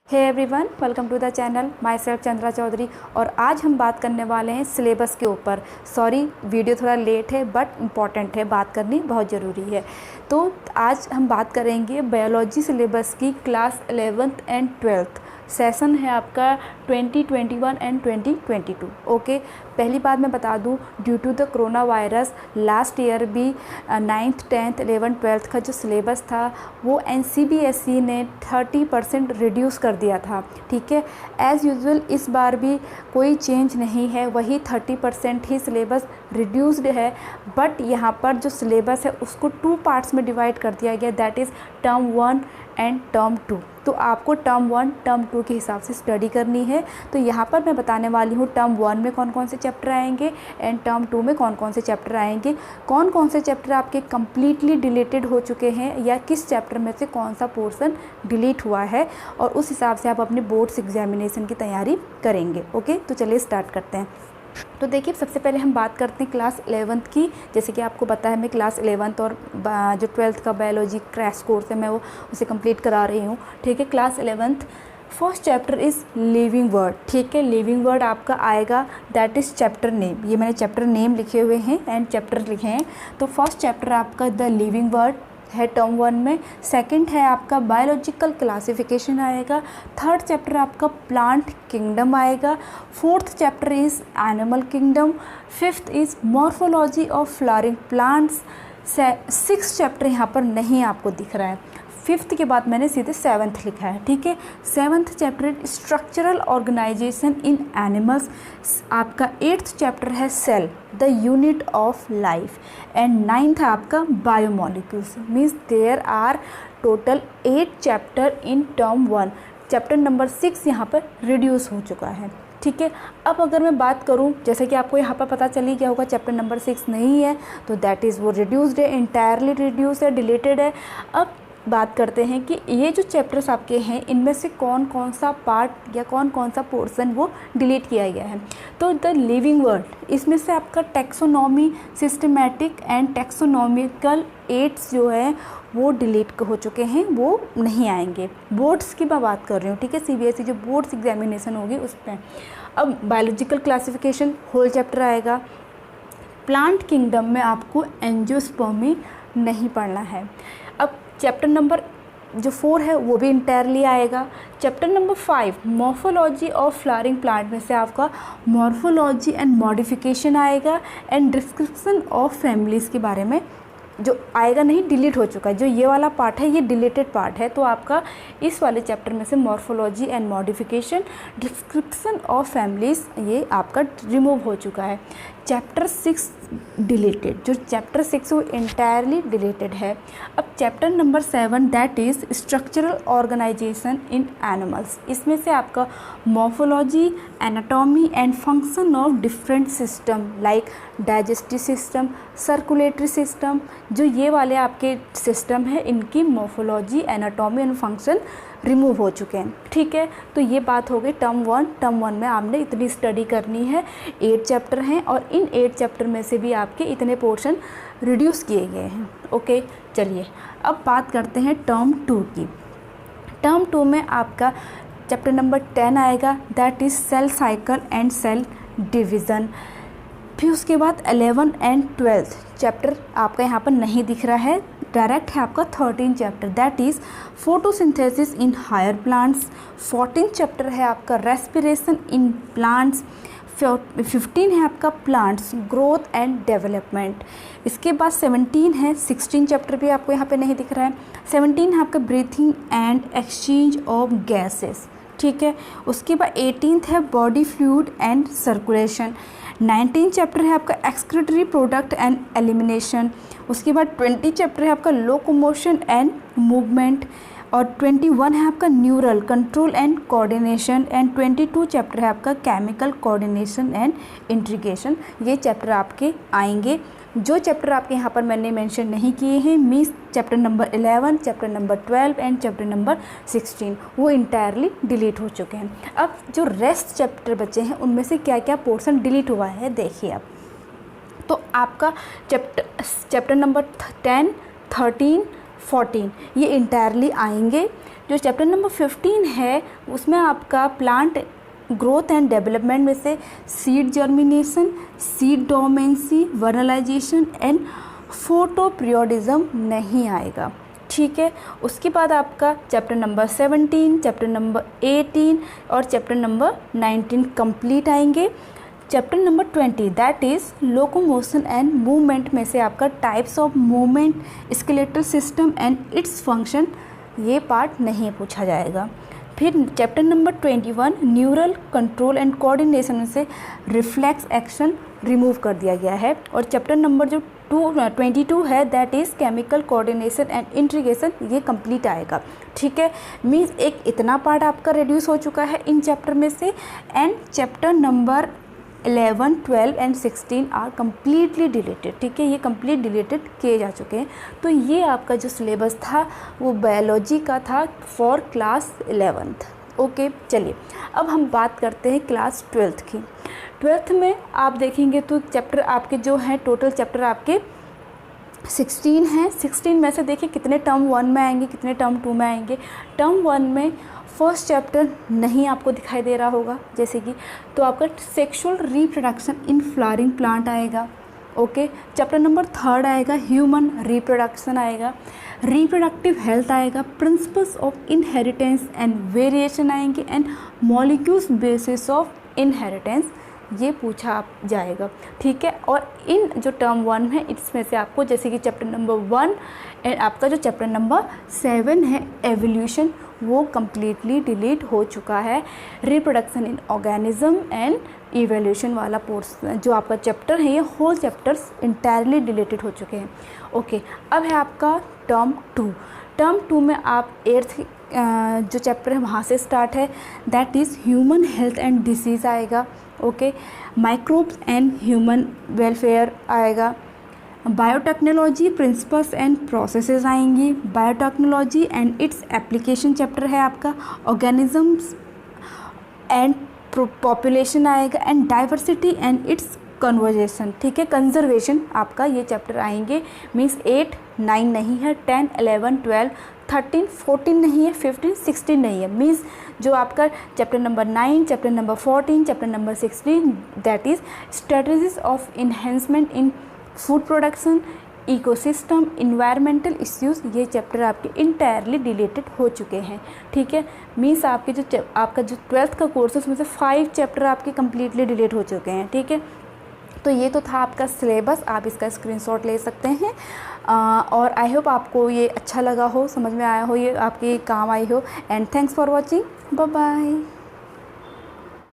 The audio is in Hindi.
Hey everyone, welcome to the channel. Myself Chandra Chaudhary. और आज हम बात करने वाले हैं सिलेबस के ऊपर। सॉरी, वीडियो थोड़ा लेट है बट इम्पॉर्टेंट है, बात करनी बहुत ज़रूरी है। तो आज हम बात करेंगे बायोलॉजी सिलेबस की class 11th and 12th। Session है आपका 2021 एंड 2022। ओके, पहली बात मैं बता दूं, due to the corona virus last year भी 9th 10th 11th 12th का जो सिलेबस था वो NCBSE ने 30% रिड्यूस कर दिया था। ठीक है, एज़ यूजुअल इस बार भी कोई चेंज नहीं है, वही 30% ही सिलेबस रिड्यूस्ड है। बट यहाँ पर जो सिलेबस है उसको 2 पार्ट्स में डिवाइड कर दिया गया, that is term 1 and term 2। तो आपको टर्म 1 टर्म 2 के हिसाब से स्टडी करनी है। तो यहाँ पर मैं बताने वाली हूँ टर्म 1 में कौन कौन से चैप्टर आएंगे एंड टर्म 2 में कौन कौन से चैप्टर आएंगे, कौन कौन से चैप्टर आपके कम्प्लीटली डिलीटेड हो चुके हैं या किस चैप्टर में से कौन सा पोर्शन डिलीट हुआ है, और उस हिसाब से आप अपने बोर्ड्स एग्जामिनेशन की तैयारी करेंगे। ओके, तो चलिए स्टार्ट करते हैं। तो देखिए, सबसे पहले हम बात करते हैं क्लास 11th की। जैसे कि आपको पता है मैं क्लास 11th और जो 12th का बायोलॉजी क्रैश कोर्स है मैं वो उसे कंप्लीट करा रही हूँ। ठीक है, class 11th first chapter is living word. ठीक है, लिविंग वर्ड आपका आएगा, दैट इज़ चैप्टर नेम। ये मैंने चैप्टर नेम लिखे हुए हैं एंड चैप्टर लिखे हैं। तो फर्स्ट चैप्टर आपका द लिविंग वर्ड है टर्म 1 में। सेकंड है आपका बायोलॉजिकल क्लासिफिकेशन आएगा। थर्ड चैप्टर आपका प्लांट किंगडम आएगा। Fourth chapter is animal kingdom. Fifth is morphology of flowering plants. Sixth chapter यहाँ पर नहीं आपको दिख रहा है, फिफ्थ के बाद मैंने सीधे 7th लिखा है। ठीक है, 7th chapter structural organisation in animals. आपका 8th चैप्टर है cell the unit of life. And 9th आपका biomolecules. Means there are total 8 chapter in term 1। Chapter number 6 यहाँ पर रिड्यूस हो चुका है। ठीक है, अब अगर मैं बात करूं, जैसे कि आपको यहाँ पर पता चली क्या होगा, चैप्टर नंबर 6 नहीं है तो दैट इज़ वो रिड्यूस्ड है, इंटायरली रिड्यूस है, डिलीटेड है। अब बात करते हैं कि ये जो चैप्टर्स आपके हैं इनमें से कौन कौन सा पार्ट या कौन कौन सा पोर्शन वो डिलीट किया गया है। तो द लिविंग वर्ड, इसमें से आपका taxonomy, systematic and taxonomical aids जो है वो डिलीट हो चुके हैं, वो नहीं आएंगे। बोर्ड्स की मैं बात कर रही हूँ। ठीक है, CBSE जो बोर्ड्स एग्जामिनेशन होगी उस पर। अब बायोलॉजिकल क्लासिफिकेशन होल चैप्टर आएगा। प्लांट किंगडम में आपको एंजियोस्पर्मी नहीं पढ़ना है। अब चैप्टर नंबर जो 4 है वो भी इंटायरली आएगा। Chapter number 5 morphology of flowering plant में से आपका मॉर्फोलॉजी एंड मॉडिफिकेशन आएगा एंड डिस्क्रिप्शन ऑफ फैमिलीज़ के बारे में जो आएगा, नहीं डिलीट हो चुका है। जो ये वाला पार्ट है ये डिलीटेड पार्ट है, तो आपका इस वाले चैप्टर में से morphology and modification, description of families ये आपका रिमूव हो चुका है। चैप्टर 6 डिलीटेड, जो चैप्टर 6 वो इंटायरली डिलीटेड है। अब chapter number 7 that is structural organisation in animals. इसमें से आपका morphology, anatomy and function of different system like digestive system, circulatory system, जो ये वाले आपके सिस्टम है इनकी morphology, anatomy and function remove हो चुके हैं। ठीक है, तो ये बात हो गई टर्म 1। टर्म 1 में आपने इतनी स्टडी करनी है। 8 चैप्टर हैं और इन 8 चैप्टर में से भी आपके इतने पोर्शन रिड्यूस किए गए हैं। ओके, चलिए अब बात करते हैं टर्म 2 की। टर्म 2 में आपका चैप्टर नंबर 10 आएगा, that is cell cycle and cell division. फिर उसके बाद 11 एंड 12 चैप्टर आपका यहाँ पर नहीं दिख रहा है, डायरेक्ट है आपका 13 chapter, that is photosynthesis in higher plants. 14 chapter है आपका रेस्पिरेशन इन प्लांट्स। 15 है आपका प्लांट्स ग्रोथ एंड डेवलपमेंट। इसके बाद 17 है, 16 चैप्टर भी आपको यहाँ पे नहीं दिख रहा है। 17 है आपका breathing and exchange of gases. ठीक है, उसके बाद 18th है body fluid and circulation. 19 chapter है आपका एक्सक्रीटरी प्रोडक्ट एंड एलिमिनेशन। उसके बाद 20 चैप्टर है आपका लोकोमोशन एंड मूवमेंट। और 21 है आपका neural control and coordination. And 22 chapter है आपका केमिकल कोऑर्डिनेशन एंड इंटीग्रेशन। ये चैप्टर आपके आएंगे। जो चैप्टर आपके यहाँ पर मैंने मेंशन नहीं किए हैं, means chapter number 11, chapter number 12 and chapter number 16 वो इंटायरली डिलीट हो चुके हैं। अब जो रेस्ट चैप्टर बचे हैं उनमें से क्या क्या पोर्शन डिलीट हुआ है देखिए अब। तो आपका चैप्टर नंबर 10, 13, 14 ये इंटायरली आएंगे। जो चैप्टर नंबर 15 है उसमें आपका प्लांट ग्रोथ एंड डेवलपमेंट में से seed germination, seed dormancy, vernalization and photoperiodism नहीं आएगा, ठीक है। उसके बाद आपका चैप्टर नंबर 17, चैप्टर नंबर 18 और चैप्टर नंबर 19 कंप्लीट आएंगे। Chapter number 20 that is locomotion and movement में से आपका types of movement, skeletal system and its function, ये पार्ट नहीं पूछा जाएगा। फिर chapter number 21 neural control and coordination में से रिफ्लेक्स एक्शन रिमूव कर दिया गया है। और चैप्टर नंबर जो 22 है that is chemical coordination and integration, ये कंप्लीट आएगा, ठीक है। मीन्स एक इतना पार्ट आपका रिड्यूस हो चुका है इन चैप्टर में से। And chapter number 11, 12 and 16 are completely deleted, ठीक है, ये कम्प्लीट डिलीटेड किए जा चुके हैं। तो ये आपका जो सिलेबस था वो बायोलॉजी का था फॉर क्लास 11th। ओके, चलिए अब हम बात करते हैं क्लास 12th की। 12th में आप देखेंगे तो चैप्टर आपके जो हैं टोटल चैप्टर आपके 16 हैं। 16 में से देखिए कितने टर्म 1 में आएंगे, कितने टर्म 2 में आएंगे। टर्म 1 में फर्स्ट चैप्टर नहीं आपको दिखाई दे रहा होगा, जैसे कि तो आपका sexual reproduction in flowering plant आएगा। ओके, चैप्टर नंबर 3 आएगा ह्यूमन रिप्रोडक्शन आएगा, रिप्रोडक्टिव हेल्थ आएगा, principles of inheritance and variation आएंगे and molecules basis of inheritance, ये पूछा जाएगा, ठीक है। और इन जो टर्म 1 है इसमें से आपको जैसे कि चैप्टर नंबर 1 एंड आपका जो चैप्टर नंबर 7 है एवोल्यूशन, वो कम्प्लीटली डिलीट हो चुका है। Reproduction in organism and evolution वाला पोर्शन जो आपका चैप्टर है, ये होल चैप्टर्स इंटायरली डिलीटेड हो चुके हैं। ओके, अब है आपका टर्म 2। टर्म 2 में आप 8th जो चैप्टर है वहाँ से स्टार्ट है, that is human health and disease आएगा। Okay, microbes and human welfare आएगा, बायोटेक्नोलॉजी प्रिंसिपल्स एंड प्रोसेसेस आएंगी, biotechnology and its application chapter है आपका, ऑर्गेनिजम्स एंड पॉपुलेशन आएगा and diversity and its conversation, ठीक है, कंजर्वेशन आपका ये चैप्टर आएंगे। मीन्स 8, 9 नहीं है, 10, 11, 12, 13, 14 नहीं है, 15, 16 नहीं है। मीन्स जो आपका chapter number 9, chapter number 14, chapter number 16 that is strategies of enhancement in food production, ecosystem, environmental issues, ये चैप्टर आपके इंटायरली डिलीटेड हो चुके हैं, ठीक है। मीन्स आपके जो आपका जो 12th का कोर्स है उसमें से 5 चैप्टर आपके कम्प्लीटली डिलीट हो चुके हैं, ठीक है। तो ये तो था आपका सिलेबस, आप इसका स्क्रीनशॉट ले सकते हैं। और आई होप आपको ये अच्छा लगा हो, समझ में आया हो, ये आपके काम आई हो। And thanks for watching, bye bye.